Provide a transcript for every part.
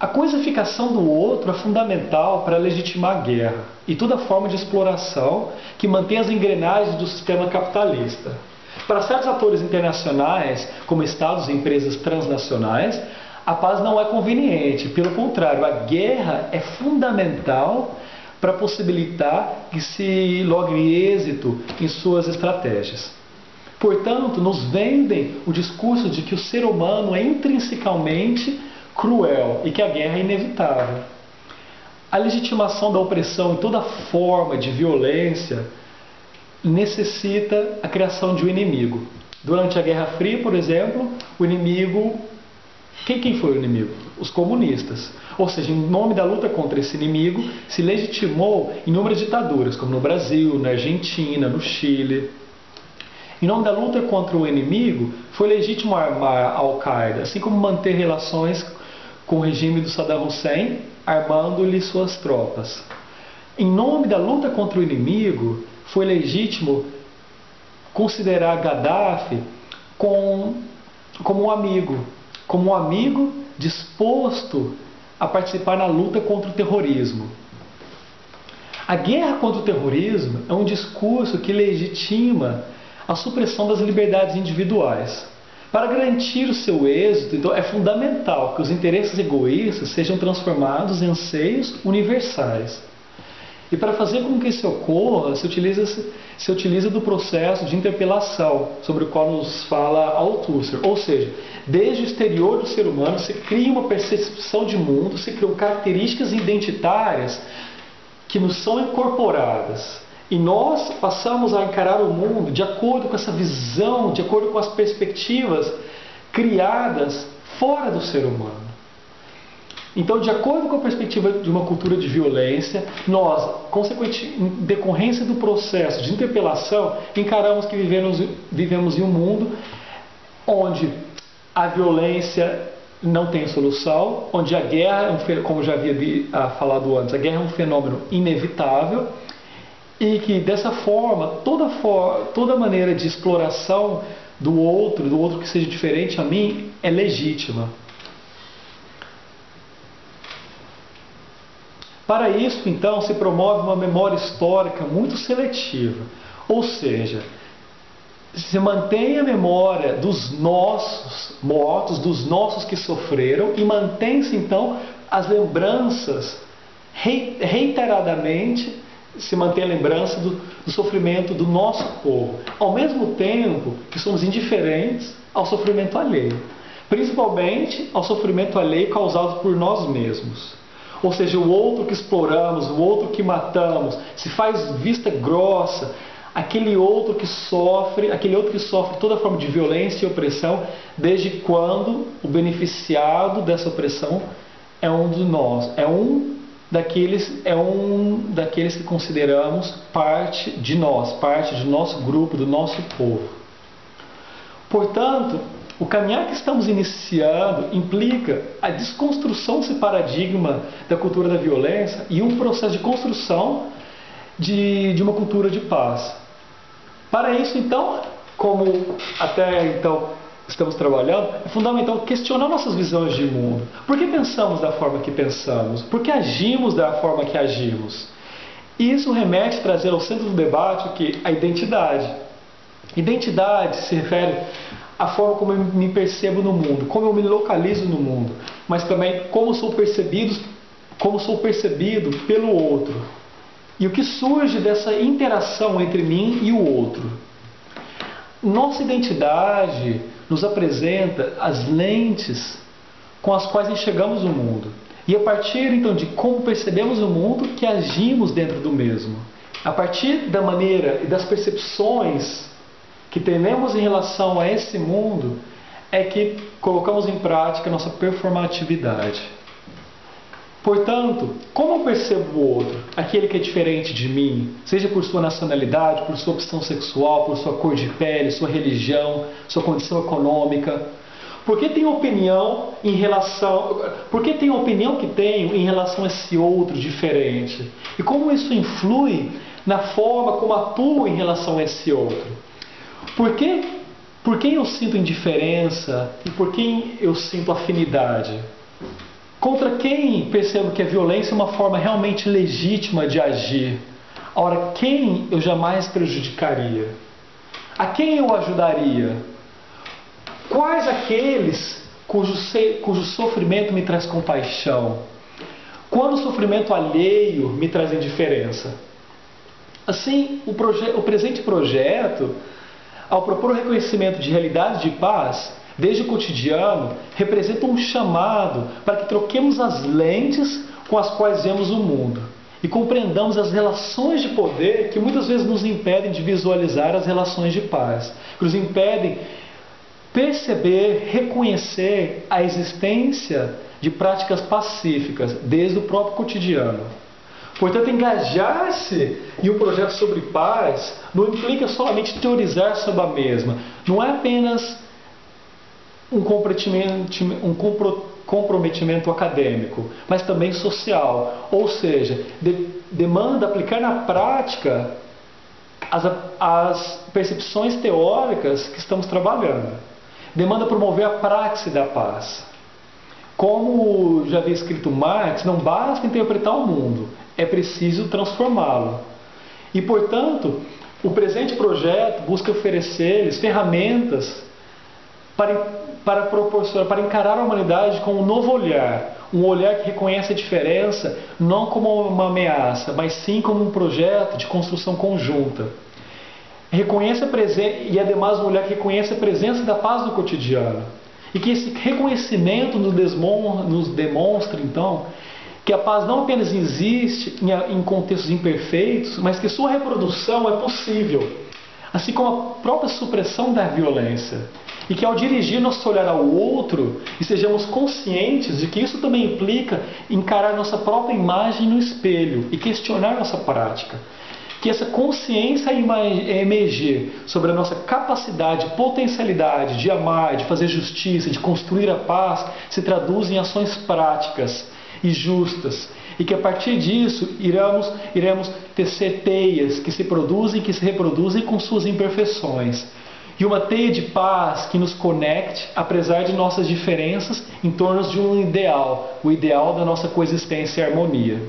A coisificação do outro é fundamental para legitimar a guerra e toda forma de exploração que mantém as engrenagens do sistema capitalista. Para certos atores internacionais, como estados e empresas transnacionais, a paz não é conveniente. Pelo contrário, a guerra é fundamental para possibilitar que se logre êxito em suas estratégias. Portanto, nos vendem o discurso de que o ser humano é intrinsecamente cruel e que a guerra é inevitável. A legitimação da opressão e toda forma de violência necessita a criação de um inimigo. Durante a Guerra Fria, por exemplo, o inimigo... Quem foi o inimigo? Os comunistas. Ou seja, em nome da luta contra esse inimigo, se legitimou inúmeras ditaduras, como no Brasil, na Argentina, no Chile. Em nome da luta contra o inimigo, foi legítimo armar a Al-Qaeda, assim como manter relações com o regime do Saddam Hussein, armando-lhe suas tropas. Em nome da luta contra o inimigo, foi legítimo considerar Gaddafi como um amigo disposto a participar na luta contra o terrorismo. A guerra contra o terrorismo é um discurso que legitima a supressão das liberdades individuais. Para garantir o seu êxito, então, é fundamental que os interesses egoístas sejam transformados em anseios universais. E para fazer com que isso ocorra, se utiliza do processo de interpelação, sobre o qual nos fala Althusser. Ou seja, desde o exterior do ser humano se cria uma percepção de mundo, se criam características identitárias que nos são incorporadas. E nós passamos a encarar o mundo de acordo com essa visão, de acordo com as perspectivas criadas fora do ser humano. Então, de acordo com a perspectiva de uma cultura de violência, nós, em decorrência do processo de interpelação, encaramos que vivemos em um mundo onde a violência não tem solução, onde a guerra, como já havia falado antes, a guerra é um fenômeno inevitável e que, dessa forma, toda maneira de exploração do outro que seja diferente a mim, é legítima. Para isso, então, se promove uma memória histórica muito seletiva, ou seja, se mantém a memória dos nossos mortos, dos nossos que sofreram, e mantém-se, então, as lembranças, reiteradamente, se mantém a lembrança do sofrimento do nosso povo, ao mesmo tempo que somos indiferentes ao sofrimento alheio, principalmente ao sofrimento alheio causado por nós mesmos. Ou seja, o outro que exploramos, o outro que matamos, se faz vista grossa, aquele outro que sofre toda forma de violência e opressão, desde quando o beneficiado dessa opressão é um de nós, é um daqueles que consideramos parte de nós, parte do nosso grupo, do nosso povo. Portanto, o caminhar que estamos iniciando implica a desconstrução desse paradigma da cultura da violência e um processo de construção de uma cultura de paz. Para isso, então, como até então estamos trabalhando, é fundamental questionar nossas visões de mundo. Por que pensamos da forma que pensamos? Por que agimos da forma que agimos? E isso remete a trazer ao centro do debate a identidade. Identidade se refere à forma como eu me percebo no mundo, como eu me localizo no mundo, mas também como sou percebido pelo outro. E o que surge dessa interação entre mim e o outro. Nossa identidade nos apresenta as lentes com as quais enxergamos o mundo. E a partir então de como percebemos o mundo, que agimos dentro do mesmo. A partir da maneira e das percepções que temos em relação a esse mundo, é que colocamos em prática a nossa performatividade. Portanto, como eu percebo o outro, aquele que é diferente de mim, seja por sua nacionalidade, por sua opção sexual, por sua cor de pele, sua religião, sua condição econômica? Por que tenho a opinião que tenho em relação a esse outro diferente? E como isso influi na forma como atuo em relação a esse outro? Por quem eu sinto indiferença e por quem eu sinto afinidade? Contra quem percebo que a violência é uma forma realmente legítima de agir? Ora, quem eu jamais prejudicaria? A quem eu ajudaria? Quais aqueles cujo sofrimento me traz compaixão? Quando o sofrimento alheio me traz indiferença? Assim, o presente projeto, ao propor o reconhecimento de realidades de paz, desde o cotidiano, representa um chamado para que troquemos as lentes com as quais vemos o mundo e compreendamos as relações de poder que muitas vezes nos impedem de visualizar as relações de paz, que nos impedem perceber, reconhecer a existência de práticas pacíficas desde o próprio cotidiano. Portanto, engajar-se em um projeto sobre paz não implica somente teorizar sobre a mesma. Não é apenas um comprometimento acadêmico, mas também social. Ou seja, demanda aplicar na prática as percepções teóricas que estamos trabalhando. Demanda promover a praxe da paz. Como já havia escrito Marx, não basta interpretar o mundo, é preciso transformá-lo. E, portanto, o presente projeto busca oferecer-lhes ferramentas para encarar a humanidade com um novo olhar, um olhar que reconhece a diferença não como uma ameaça, mas sim como um projeto de construção conjunta. E ademais um olhar que reconhece a presença da paz no cotidiano. E que esse reconhecimento nos demonstra, então, que a paz não apenas existe em contextos imperfeitos, mas que sua reprodução é possível, assim como a própria supressão da violência. E que ao dirigir nosso olhar ao outro, e sejamos conscientes de que isso também implica encarar nossa própria imagem no espelho e questionar nossa prática. Que essa consciência emergir sobre a nossa capacidade, potencialidade de amar, de fazer justiça, de construir a paz, se traduz em ações práticas e justas. E que a partir disso iremos tecer teias que se produzem e que se reproduzem com suas imperfeições. E uma teia de paz que nos conecte, apesar de nossas diferenças, em torno de um ideal, o ideal da nossa coexistência e harmonia.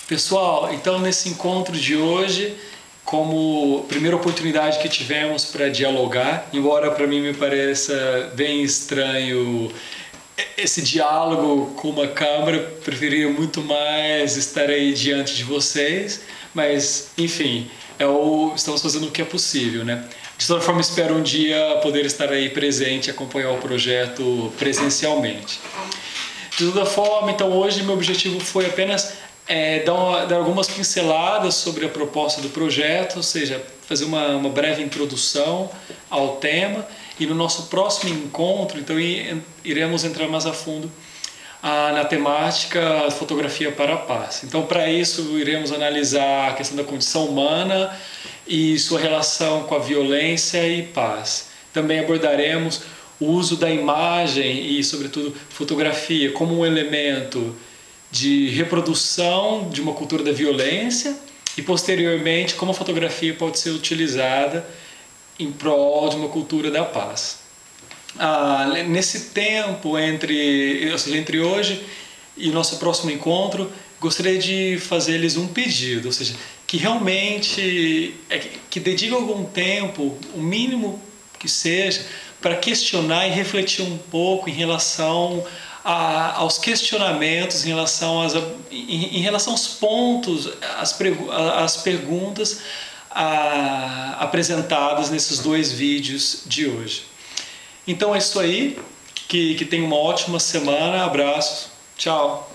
Pessoal, então nesse encontro de hoje, como primeira oportunidade que tivemos para dialogar, embora para mim me pareça bem estranho esse diálogo com uma câmera, preferiria muito mais estar aí diante de vocês, mas enfim, estamos fazendo o que é possível, né? De toda forma, espero um dia poder estar aí presente e acompanhar o projeto presencialmente. De toda forma, então hoje meu objetivo foi apenas dar algumas pinceladas sobre a proposta do projeto, ou seja, fazer uma breve introdução ao tema, e no nosso próximo encontro, então, iremos entrar mais a fundo na temática fotografia para a paz. Então, para isso, iremos analisar a questão da condição humana e sua relação com a violência e paz. Também abordaremos o uso da imagem e, sobretudo, fotografia como um elemento de reprodução de uma cultura da violência e, posteriormente, como a fotografia pode ser utilizada em prol de uma cultura da paz. Nesse tempo entre hoje e nosso próximo encontro, gostaria de fazer-lhes um pedido, ou seja, que realmente que dediquem algum tempo, o mínimo que seja, para questionar e refletir um pouco em relação aos questionamentos, em relação aos pontos, às perguntas apresentadas nesses dois vídeos de hoje. Então é isso aí, que tenham uma ótima semana, abraços, tchau!